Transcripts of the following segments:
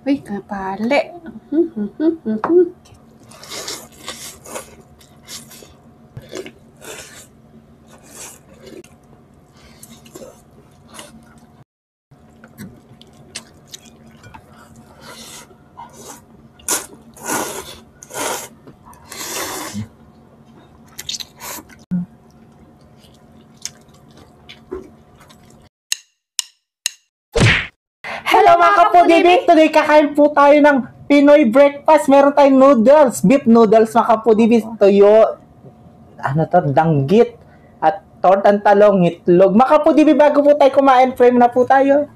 Uy, kapali. Hello mga kapudibit! Today kakain po tayo ng Pinoy breakfast. Meron tayong noodles, beef noodles mga kapudibit. Tuyo, danggit, at tortang talong, itlog. Mga kapudibit, bago po tayo kumain, frame na po tayo.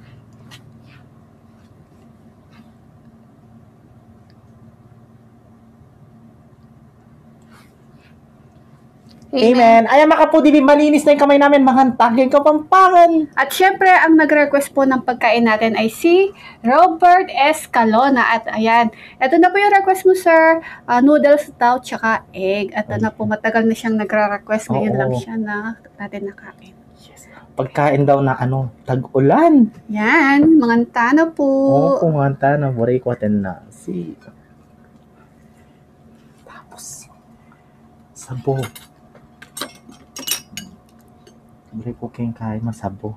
Amen. Ayan mga kapudibit, malinis na yung kamay namin, mahantagin kapampangan. At syempre, ang nag-request po ng pagkain natin ay si Robert Escalona. At ayan, ito na po yung request mo, sir. Noodles daw, tsaka egg. At na po, matagal na siyang nagre-request. Ngayon lang siya na natin nakain. Pagkain daw na tag-ulan. Yan, manganta na po. Oo, manganta na. Buray ko atin na. Tapos, sabo. Buray ko kayong kain masabo.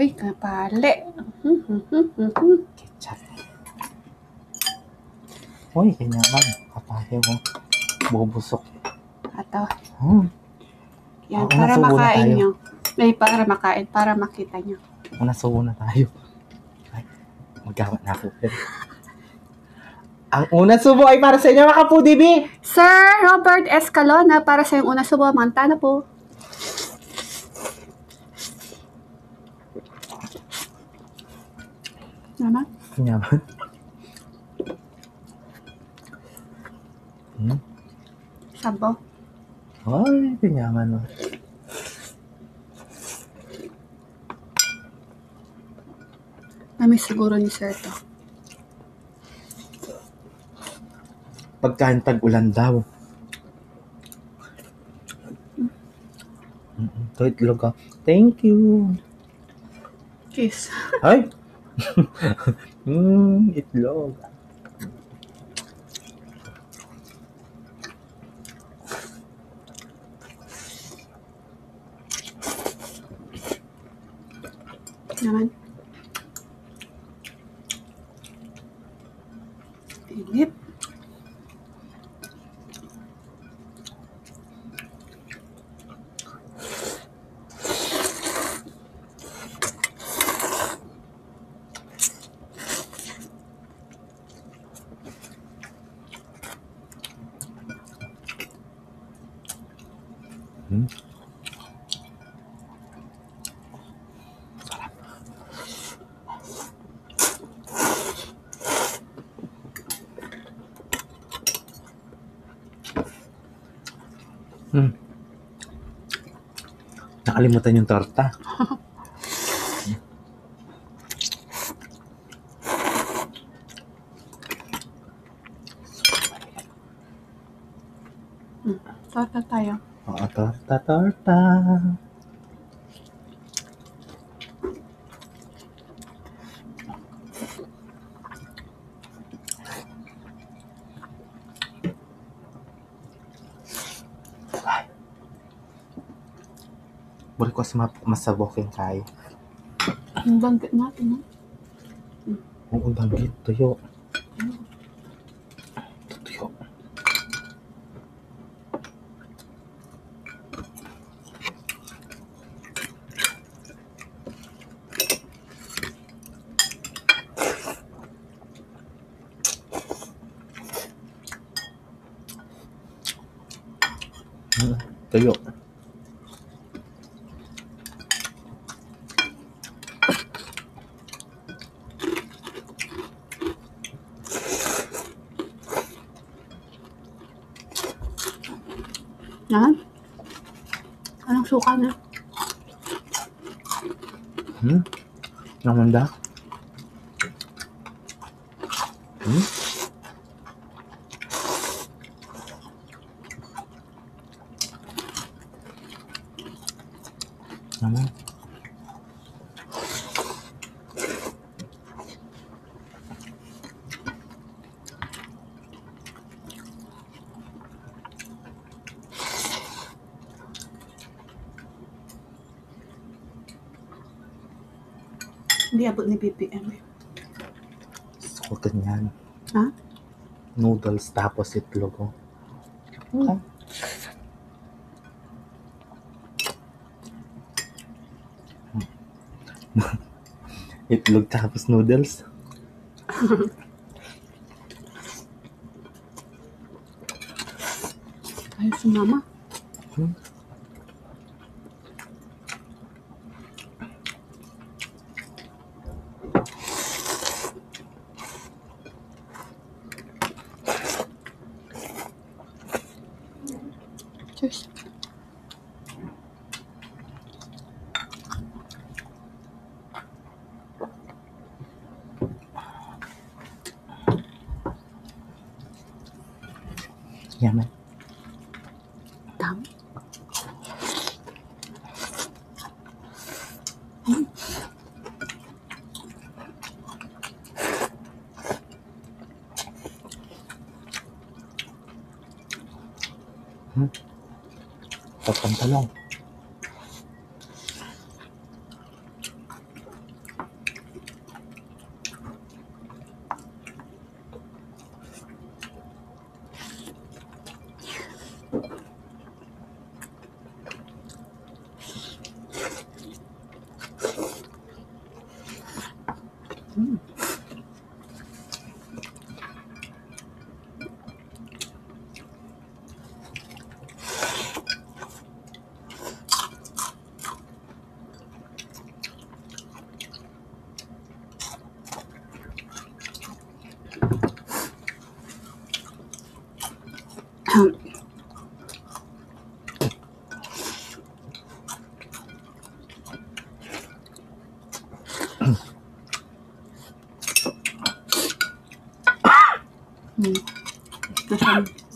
Uy, kapali. Ketchup. Uy, kanyaman. Kapali mo. Bubusok. Ato. Yan, Una, para subo na makain tayo. nyo. Ay, para makain, para makita nyo. Subo na tayo. Ay, magkamat na ako. Ang unang subo ay para sa inyo mga kapudibi. Sir Robert Escalona, para sa yung unang subo, manta na po. Naman? Kanyaman. Sabo. Ay, kanyaman. Namiss siguro ni Sir to. Pagkain tag-ulan daw. Ito itlog. Thank you. Kiss. Ay! Itlog. Naman. Init. Nakalimutan yung torta. Torta tayo. Oo, torta. Buli ko sa masabokin kayo. Ang banggit natin, no? Oo, danggit. Tuyo. Tuyo. Tuyo. Yan. Anong suka na? Namanda? Naman. Hindi abot ni BBM. So, ganyan. Ha? Noodles tapos itlog. Oh. Ah. Itlog tapos noodles. Ayos si mama. Cheers. Yaman. Dami. Pagpantalong.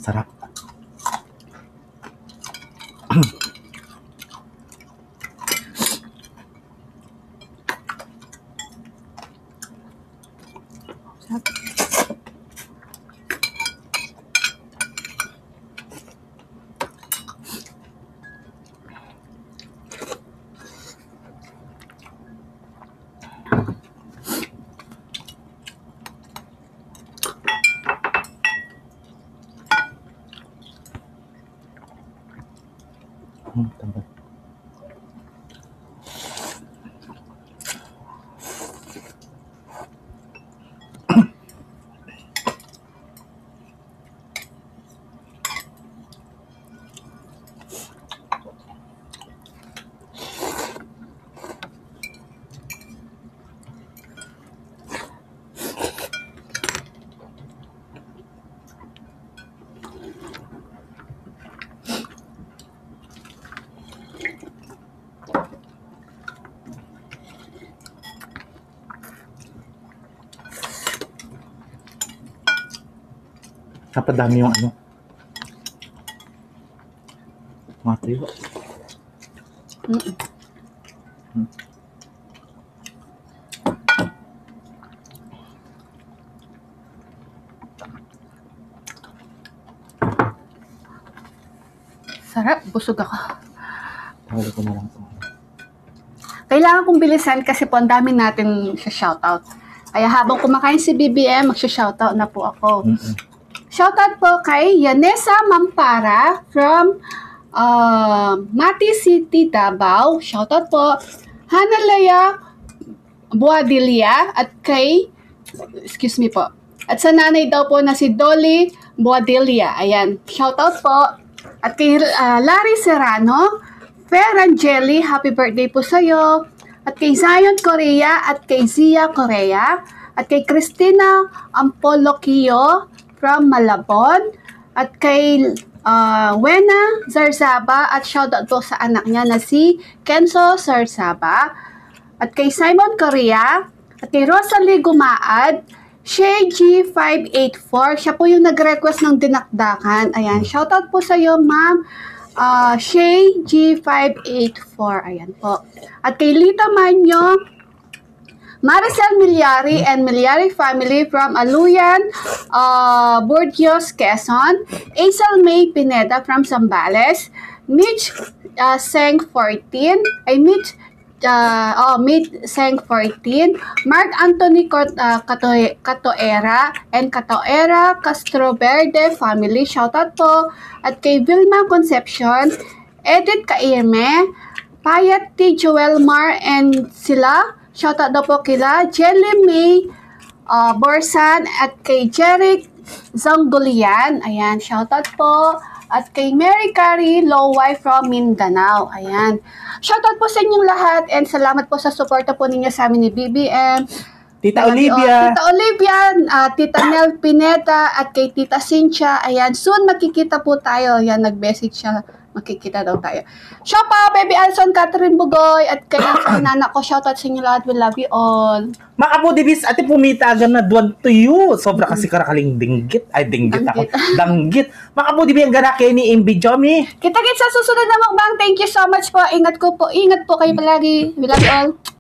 Sarap. Tambal. Napadami yung ano. Mga tuyo. Sarap, busog ako. Tawag ko na lang ito. Kailangan kong bilisan kasi po ang dami natin sa shoutout. Kaya habang kumakain si BBM, magsha-shoutout na po ako. Shoutout po kay Yanesa Mampara from Mati City, Davao. Shoutout po. Hanalaya Buadilia at kay, excuse me po, at sa nanay daw po na si Dolly Buadilia. Ayan, shoutout po. At kay Larry Serrano, Ferangeli, happy birthday po sa'yo. At kay Zion Korea at kay Zia Korea. At kay Christina Ampolokio from Malabon. At kay Wena Zarzaba at shoutout po sa anak niya na si Kenzo Zarzaba. At kay Simon Korea. At kay Rosalie Gumaad. Shay G584, siya po yung nag-request ng dinakdakan. Ayan, shoutout po sa iyo, ma'am. Shay G584, ayan po. At kay Lita Manyo, Maricel Milyari and Milyari family from Aluyan, Burdios, Quezon. Aisel May Pineda from Zambales. Mitch Seng 14, ay Mitch Meet Seng 14, Mark Anthony Catoera, and Catoera Castroverde family, shoutout po. At kay Vilma Concepcion, Edith Kaime, Payat T. Joel Mar, and sila, shoutout daw po kila Jelly May Borsan, at kay Jeric Zanggolian, ayan, shoutout po. At kay Mary Carrie Loway from Mindanao. Ayan. Shoutout po sa inyong lahat and salamat po sa suporta po ninyo sa amin ni BBM. Tita Olivia. Tita Olivia, Tita Nel Pineta, at kay Tita Cynthia. Ayan, soon makikita po tayo. Ayan, nag-message siya. Makikita daw tayo. Shout out, Baby Alson, Catherine Bugoy, at kay nana ko. Shoutout sa inyo lahat. We love you all. Mga kapudibis, ate pumita agad na duwan to you. Sobra kasi karakaling dinggit. Ay, dinggit ako. Danggit. Mga kapudibis, ang gana kayo ni Imbi Jomi. Kita-kits sa susunod na mukbang. Thank you so much po. Ingat po kayo palagi. We love you all.